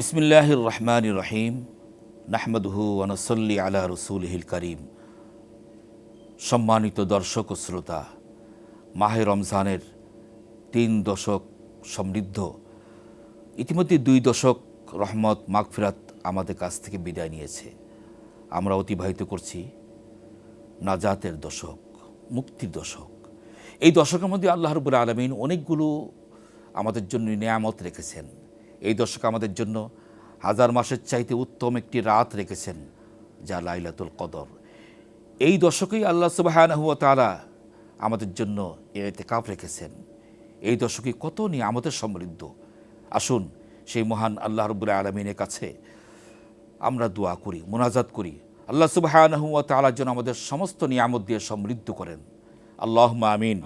বিসমিল্লাহির রহমানির রহিম নাহমাদুহু ওয়া নুসাল্লি আলা রাসূলিহিল কারীম। সম্মানিত দর্শক ও শ্রোতা, মাহে রমজানের 3 দশক সমৃদ্ধ, ইতিমধ্যে 2 দশক রহমত মাগফিরাত আমাদের কাছ থেকে বিদায় নিয়েছে। আমরা অতিবাহিত করছি নাজাতের দশক, মুক্তির দশক। এই দশকের মধ্যে আল্লাহ রাব্বুল আলামিন অনেকগুলো আমাদের জন্য নিয়ামত রেখেছেন। এই দশক আমাদের জন্য 1000 মাসের চাইতে উত্তম একটি রাত রেখেছেন, যা লাইলাতুল কদর। এই দশকেই আল্লাহ সুবহানাহু ওয়া তাআলা আমাদের জন্য ইতিকাফ রেখেছেন। এই দশকে কত নিয়ামতের সমৃদ্ধ। আসুন সেই মহান আল্লাহ রাব্বুল আলামিনের কাছে আমরা দোয়া করি, মুনাজাত করি। আল্লাহ সুবহানাহু ওয়া তাআলা যেন আমাদের সমস্ত নিয়ামত দিয়ে সমৃদ্ধ করেন। আল্লাহুম্মা আমিন।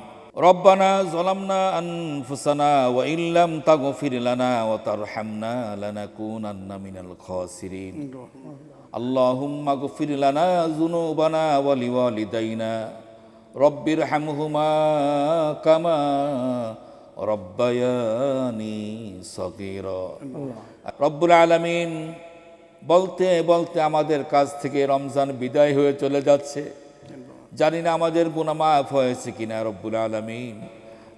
রব্বানা যালামনা আনফুসানা ওয়া ইল্লাম তাগফির লানা ওয়া তারহামনা লানাকুনান্না মিনাল খাসিরিন। আল্লাহুম্মা গফির লানা যুনুবানা ওয়া লিওয়ালিদাইনা রব্বিরহামহুমা কামা রব্বায়ানি সগীরা। রব্বুল আলামিন বলতে বলতে আমাদের কাছ থেকে রমজান বিদায় হয়ে চলে যাচ্ছে। জানি না আমাদের গুনাহ মাফ হয়েছে কিনা। রব্বুল আলামিন,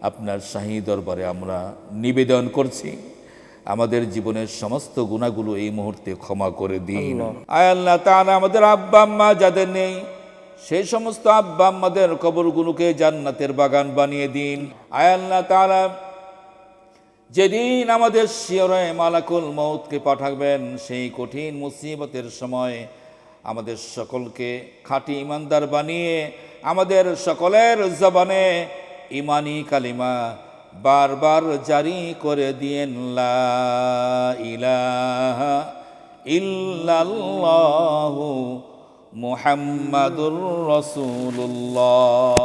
আপনার শাহী দরবারে আমরা নিবেদন করছি, আমাদের জীবনের সমস্ত গুনাহগুলো এই মুহূর্তে ক্ষমা করে দিন। আয় আল্লাহ তাআলা, আমাদের আব্বা আম্মা যাদের নেই, সেই সমস্ত আব্বা আম্মাদের কবরগুলোকে জান্নাতের বাগান বানিয়ে দিন। আয় আল্লাহ তাআলা, যেদিন আমাদের শিয়রে মালাকুল মউতকে পাঠাবেন, সেই কঠিন মুসিবতের সময় আমাদের সকলকে খাঁটি ইমানদার বানিয়ে আমাদের সকলের জবানে ইমানি কালিমা বারবার জারি করে দিয়েন, লা ইলাহা ইল্লাল্লাহু মুহাম্মাদুর রাসূলুল্লাহ।